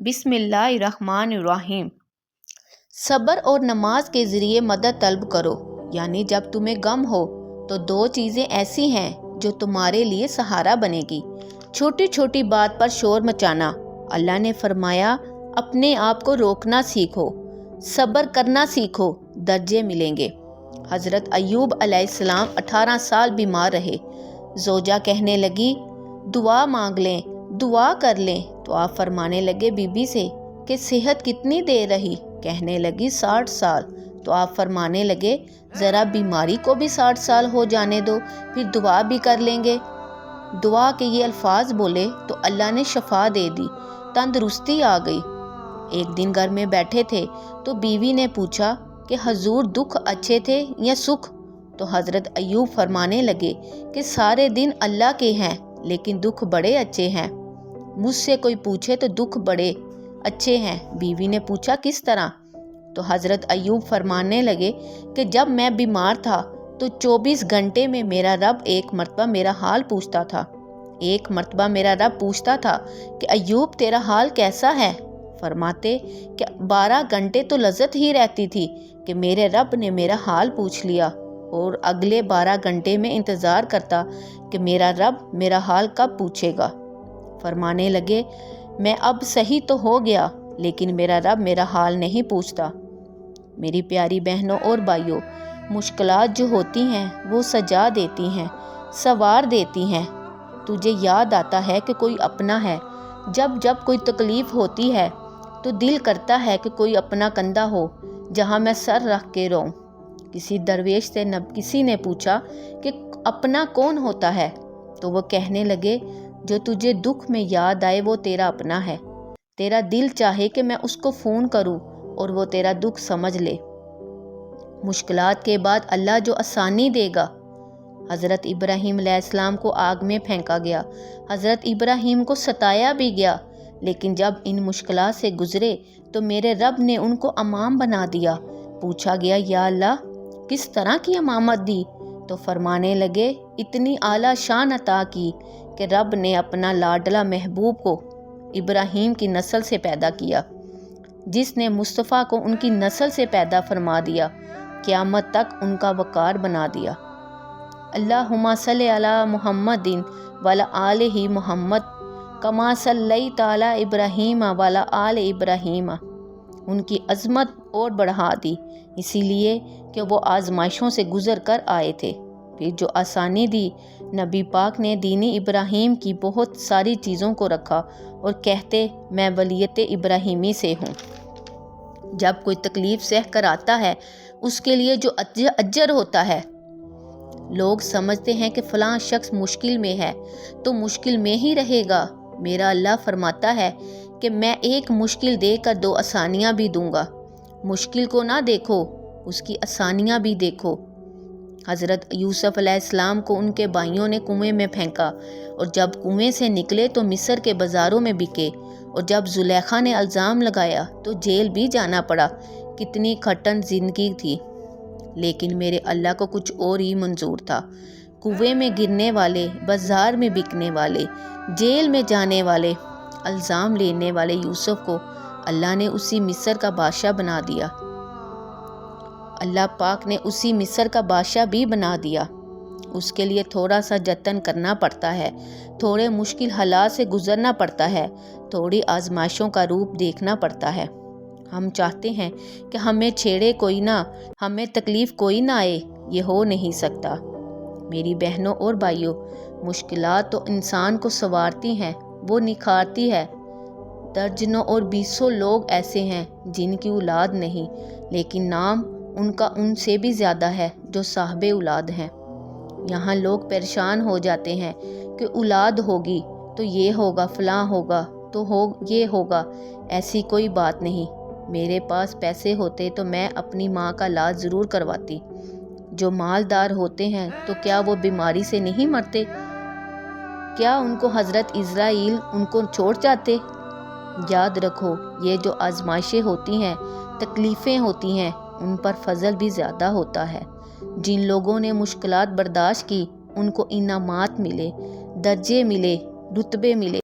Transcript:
बिस्मिल्लाहिर्रहमानिर्रहीम। सब्र और नमाज के ज़रिए मदद तलब करो, यानी जब तुम्हें गम हो तो दो चीज़ें ऐसी हैं जो तुम्हारे लिए सहारा बनेगी। छोटी छोटी बात पर शोर मचाना। अल्लाह ने फरमाया, अपने आप को रोकना सीखो, सब्र करना सीखो, दर्जे मिलेंगे। हज़रत अय्यूब अलैहिस्सलाम 18 साल बीमार रहे। जोजा कहने लगी, दुआ मांग लें, दुआ कर लें, तो आप फरमाने लगे बीबी से कि सेहत कितनी देर रही? कहने लगी 60 साल। तो आप फरमाने लगे, ज़रा बीमारी को भी 60 साल हो जाने दो, फिर दुआ भी कर लेंगे। दुआ के ये अल्फाज बोले तो अल्लाह ने शफा दे दी, तंदुरुस्ती आ गई। एक दिन घर में बैठे थे तो बीवी ने पूछा कि हजूर दुख अच्छे थे या सुख? तो हज़रत अय्यूब फरमाने लगे कि सारे दिन अल्लाह के हैं, लेकिन दुख बड़े अच्छे हैं। मुझसे कोई पूछे तो दुख बड़े अच्छे हैं। बीवी ने पूछा किस तरह? तो हज़रत अय्यूब फरमाने लगे कि जब मैं बीमार था तो 24 घंटे में मेरा रब एक मर्तबा मेरा हाल पूछता था। एक मर्तबा मेरा रब पूछता था कि अय्यूब तेरा हाल कैसा है? फरमाते कि 12 घंटे तो लज्जत ही रहती थी कि मेरे रब ने मेरा हाल पूछ लिया, और अगले 12 घंटे में इंतज़ार करता कि मेरा रब मेरा हाल कब पूछेगा। फरमाने लगे, मैं अब सही तो हो गया, लेकिन मेरा रब मेरा हाल नहीं पूछता। मेरी प्यारी बहनों और भाइयों, मुश्किलात जो होती हैं वो सजा देती हैं, संवार देती हैं। तुझे याद आता है कि कोई अपना है। जब जब कोई तकलीफ़ होती है तो दिल करता है कि कोई अपना कंधा हो जहाँ मैं सर रख के रोऊं। किसी दरवेश से किसी ने पूछा कि अपना कौन होता है? तो वो कहने लगे, जो तुझे दुख में याद आए वो तेरा अपना है। तेरा दिल चाहे कि मैं उसको फ़ोन करूं और वो तेरा दुख समझ ले। मुश्किलात के बाद अल्लाह जो आसानी देगा। हज़रत इब्राहीम अलैहिस्सलाम को आग में फेंका गया। हज़रत इब्राहीम को सताया भी गया, लेकिन जब इन मुश्किलात से गुज़रे तो मेरे रब ने उनको अमाम बना दिया। पूछा गया, या अल्लाह किस तरह की अमामत दी? तो फरमाने लगे, इतनी आला शान अता की कि रब ने अपना लाडला महबूब को इब्राहीम की नस्ल से पैदा किया, जिसने मुस्तफ़ा को उनकी नस्ल से पैदा फरमा दिया, क़यामत तक उनका वक़ार बना दिया। अल्लाहुम्मा सल्लि अला मुहम्मदिन वला आलिहि मुहम्मद कमा सल्लैता अला इब्राहीम वला आलि इब्राहीम। उनकी अज़मत और बढ़ा दी, इसीलिए कि वो आजमाइशों से गुज़र कर आए थे। फिर जो आसानी दी, नबी पाक ने दीनी इब्राहीम की बहुत सारी चीज़ों को रखा और कहते, मैं वलीयत इब्राहीमी से हूँ। जब कोई तकलीफ़ सह कर आता है उसके लिए जो अज्जर होता है। लोग समझते हैं कि फ़लाँ शख्स मुश्किल में है तो मुश्किल में ही रहेगा। मेरा अल्लाह फरमाता है कि मैं एक मुश्किल देकर दो आसानियाँ भी दूंगा। मुश्किल को ना देखो, उसकी आसानियाँ भी देखो। हज़रत यूसुफ अलैहिस्सलाम को उनके भाइयों ने कुएं में फेंका, और जब कुएं से निकले तो मिस्र के बाज़ारों में बिके, और जब जुलेखा ने इल्ज़ाम लगाया तो जेल भी जाना पड़ा। कितनी खटन ज़िंदगी थी, लेकिन मेरे अल्लाह को कुछ और ही मंजूर था। कुएं में गिरने वाले, बाज़ार में बिकने वाले, जेल में जाने वाले, इल्ज़ाम लेने वाले यूसुफ को अल्लाह ने उसी मिस्र का बादशाह बना दिया। अल्लाह पाक ने उसी मिस्र का बादशाह भी बना दिया। उसके लिए थोड़ा सा जतन करना पड़ता है, थोड़े मुश्किल हालात से गुज़रना पड़ता है, थोड़ी आजमाइशों का रूप देखना पड़ता है। हम चाहते हैं कि हमें छेड़े कोई ना, हमें तकलीफ़ कोई ना आए, ये हो नहीं सकता। मेरी बहनों और भाइयों, मुश्किलात तो इंसान को संवारती हैं, वो निखारती है। दर्जनों और बीसों लोग ऐसे हैं जिनकी औलाद नहीं, लेकिन नाम उनका उनसे भी ज़्यादा है जो साहबे औलाद हैं। यहाँ लोग परेशान हो जाते हैं कि औलाद होगी तो ये होगा, फ़लाँ होगा तो ये होगा। ऐसी कोई बात नहीं। मेरे पास पैसे होते तो मैं अपनी माँ का इलाज ज़रूर करवाती। जो मालदार होते हैं तो क्या वो बीमारी से नहीं मरते? क्या उनको हज़रत इज़राइल उनको छोड़ जाते? याद रखो, ये जो आजमाइशें होती हैं, तकलीफ़ें होती हैं, उन पर फजल भी ज़्यादा होता है। जिन लोगों ने मुश्किलात बर्दाश्त की उनको इनामात मिले, दर्जे मिले, रुतबे मिले।